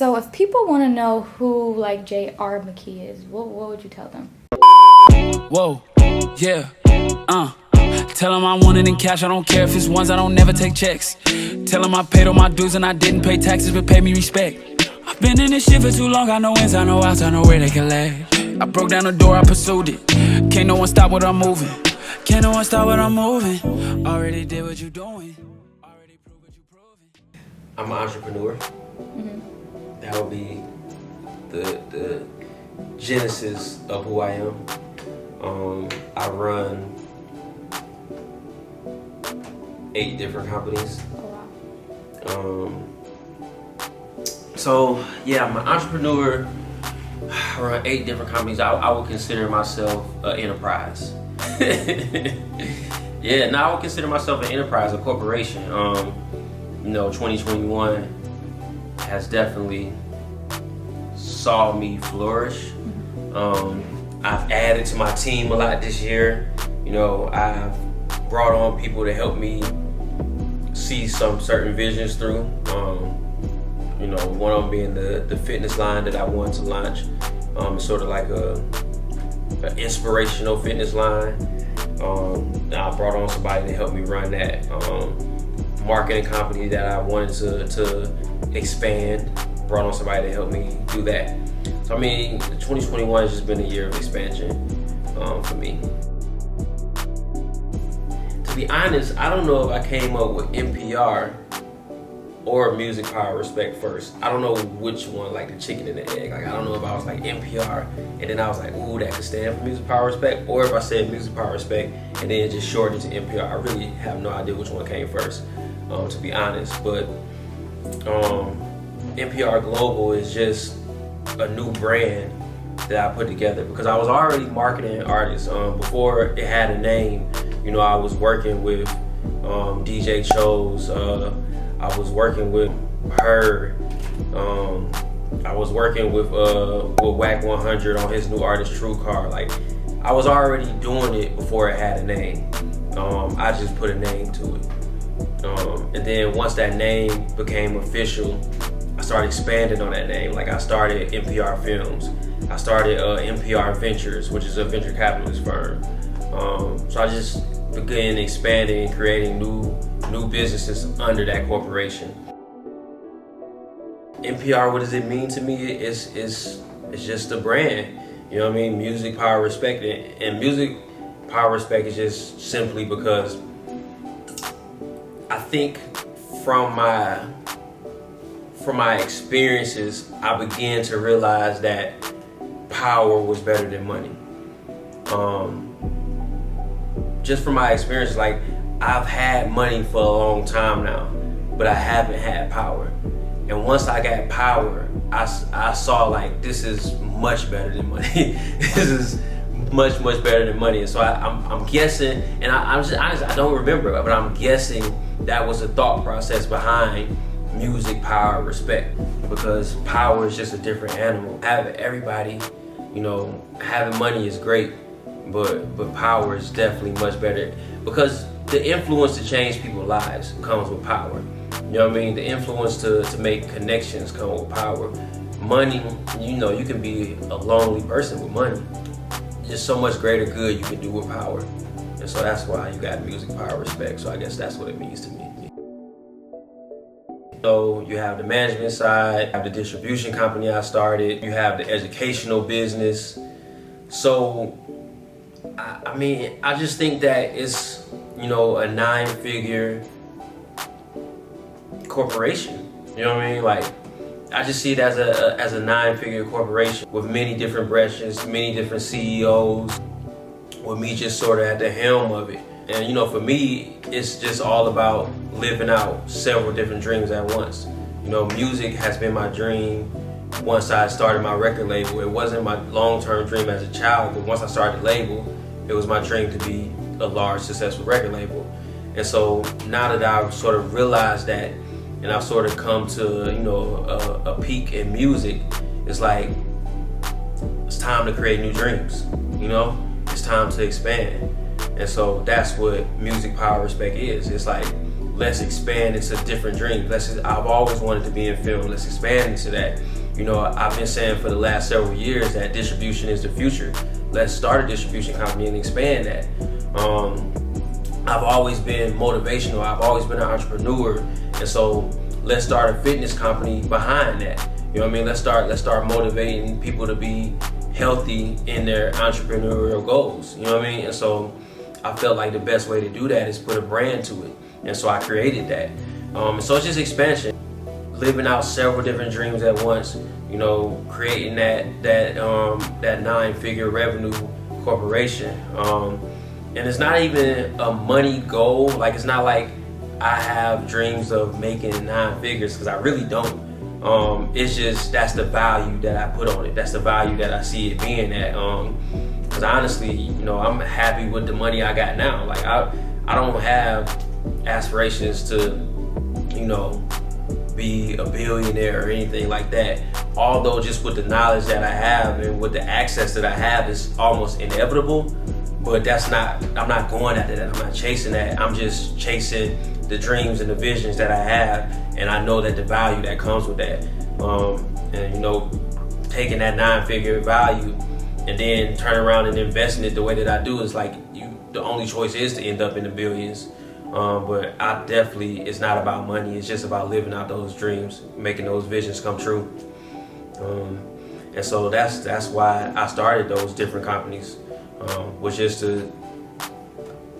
So if people want to know who like J.R. Mckee is, what would you tell them? Whoa, yeah, Tell them I want it in cash, I don't care if it's ones, I don't never take checks. Tell them I paid all my dues and I didn't pay taxes, but pay me respect. I've been in this shit for too long, I know ins, I know outs, I know where they can lag. I broke down the door, I pursued it. Can't no one stop what I'm moving. Can't no one stop what I'm moving. Already did what you doing. Already proved what you proving. I'm an entrepreneur. That would be the genesis of who I am. I run 8 different companies. So yeah, I'm an entrepreneur. I run 8 different companies. I would consider myself an enterprise. Yeah, now I would consider myself an enterprise, a corporation. 2021 has definitely saw me flourish. I've added to my team a lot this year. I've brought on people to help me see some certain visions through. One of them being the fitness line that I wanted to launch. Sort of like an inspirational fitness line. I brought on somebody to help me run that. Marketing company that I wanted to expand. Brought on somebody to help me do that. So 2021 has just been a year of expansion for me. To be honest, I don't know if I came up with MPR or Music Power Respect first. I don't know which one, like the chicken and the egg. Like I don't know if I was like MPR and then I was like, ooh, that could stand for Music Power Respect, or if I said Music Power Respect and then it just shortened to MPR. I really have no idea which one came first, to be honest. But MPR Global is just a new brand that I put together because I was already marketing artists before it had a name. I was working with DJ Chose. I was working with her. I was working with Whack 100 on his new artist True Car. Like I was already doing it before it had a name. I just put a name to it. And then once that name became official, I started expanding on that name. Like I started MPR Films. I started MPR Ventures, which is a venture capitalist firm. So I just began expanding and creating new businesses under that corporation. MPR, what does it mean to me? It's just a brand. Music Power Respect, and Music Power Respect is just simply because I think from my experiences, I began to realize that power was better than money. Just from my experience, like I've had money for a long time now, but I haven't had power. And once I got power, I saw like this is much better than money. This is much better than money. And so I'm guessing, and I'm just honest, I don't remember, but I'm guessing that was the thought process behind Music Power Respect, because power is just a different animal. Everybody, having money is great, but power is definitely much better, because the influence to change people's lives comes with power. The influence to make connections come with power. Money, you can be a lonely person with money. There's so much greater good you can do with power. And so that's why you got Music Power Respect. So I guess that's what it means to me. So you have the management side, you have the distribution company I started, you have the educational business. So, I just think that it's, a 9-figure corporation. Like, I just see it as a 9-figure corporation with many different branches, many different CEOs, with me just sort of at the helm of it. And for me, it's just all about living out several different dreams at once. Music has been my dream once I started my record label. It wasn't my long-term dream as a child, but once I started the label, it was my dream to be a large, successful record label. And so now that I've sort of realized that, and I've sort of come to, a peak in music, it's like, it's time to create new dreams, It's time to expand. And so that's what Music Power Respect is. It's like, let's expand into different dreams. I've always wanted to be in film. Let's expand into that. You know, I've been saying for the last several years that distribution is the future. Let's start a distribution company and expand that. I've always been motivational. I've always been an entrepreneur, and so let's start a fitness company behind that. You know what I mean? Let's start motivating people to be healthy in their entrepreneurial goals. You know what I mean? And so I felt like the best way to do that is put a brand to it, and so I created that. So it's just expansion, living out several different dreams at once. You know, creating that 9-figure revenue corporation. And it's not even a money goal. Like, it's not like I have dreams of making 9 figures, because I really don't. It's just, that's the value that I put on it. That's the value that I see it being at. Because honestly, you know, I'm happy with the money I got now. Like, I don't have aspirations to, you know, be a billionaire or anything like that. Although just with the knowledge that I have and with the access that I have, it's almost inevitable. But I'm not going after that. I'm not chasing that. I'm just chasing the dreams and the visions that I have, and I know that the value that comes with that. And you know, taking that 9-figure value and then turn around and investing it the way that I do is like, the only choice is to end up in the billions. But I definitely, it's not about money. It's just about living out those dreams, making those visions come true. And so that's why I started those different companies. Was just to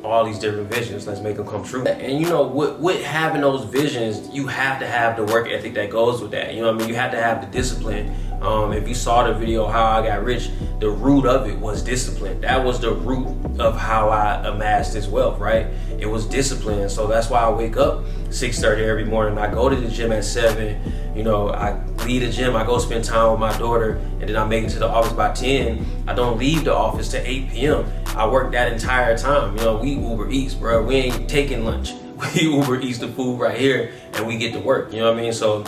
all these different visions, let's make them come true. And you know, with having those visions, you have to have the work ethic that goes with that. You know what I mean? You have to have the discipline. If you saw the video, How I Got Rich, the root of it was discipline. That was the root of how I amassed this wealth, right? It was discipline. So that's why I wake up 6:30 every morning. I go to the gym at 7. You know, I leave the gym, I go spend time with my daughter, and then I make it to the office by 10. I don't leave the office till 8 p.m. I work that entire time. You know, we Uber Eats, bro. We ain't taking lunch. We Uber Eats the food right here, and we get to work. You know what I mean? So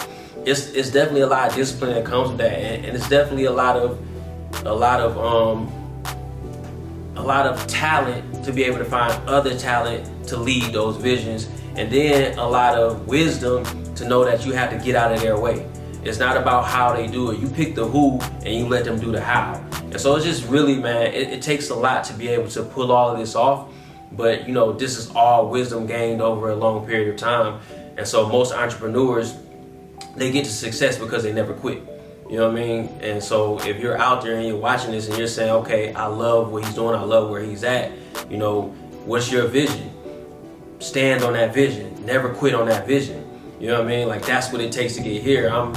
it's definitely a lot of discipline that comes with that, and it's definitely a lot of talent to be able to find other talent to lead those visions, and then a lot of wisdom to know that you have to get out of their way. It's not about how they do it. You pick the who and you let them do the how. And so it's just really, man, it takes a lot to be able to pull all of this off. But you know, this is all wisdom gained over a long period of time. And so most entrepreneurs, they get to success because they never quit. You know what I mean? And so if you're out there and you're watching this and you're saying, okay, I love what he's doing, I love where he's at, you know, what's your vision? Stand on that vision. Never quit on that vision. You know what I mean? Like, that's what it takes to get here. I'm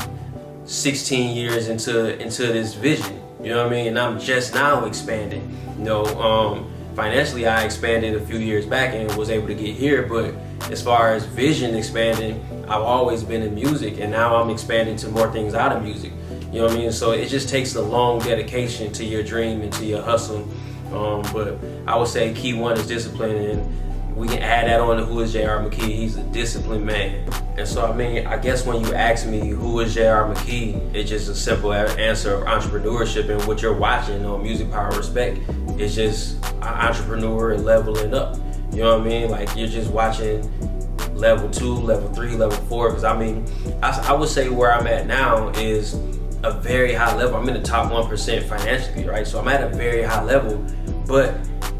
16 years into this vision. You know what I mean? And I'm just now expanding. You know, financially I expanded a few years back and was able to get here, but as far as vision expanding, I've always been in music, and now I'm expanding to more things out of music. You know what I mean? So it just takes a long dedication to your dream and to your hustle. But I would say key one is discipline, and we can add that on to who is J.R. Mckee. He's a disciplined man. And so, I mean, I guess when you ask me who is J.R. Mckee, it's just a simple answer of entrepreneurship, and what you're watching on Music Power Respect is just an entrepreneur leveling up. You know what I mean? Like, you're just watching level 2, level 3, level 4. Because I mean, I would say where I'm at now is a very high level. I'm in the top 1% financially, right? So I'm at a very high level, but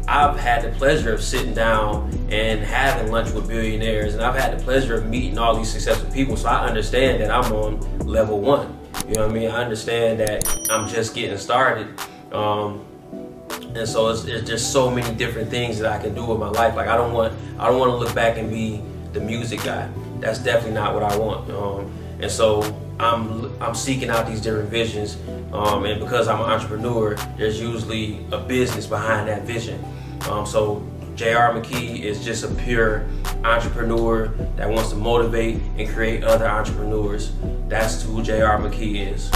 I've had the pleasure of sitting down and having lunch with billionaires, and I've had the pleasure of meeting all these successful people. So I understand that I'm on level 1. You know what I mean? I understand that I'm just getting started. And so it's just so many different things that I can do with my life. Like, I don't want to look back and be the music guy. That's definitely not what I want. And so I'm seeking out these different visions, and because I'm an entrepreneur, there's usually a business behind that vision. So J.R. Mckee is just a pure entrepreneur that wants to motivate and create other entrepreneurs. That's who J.R. Mckee is.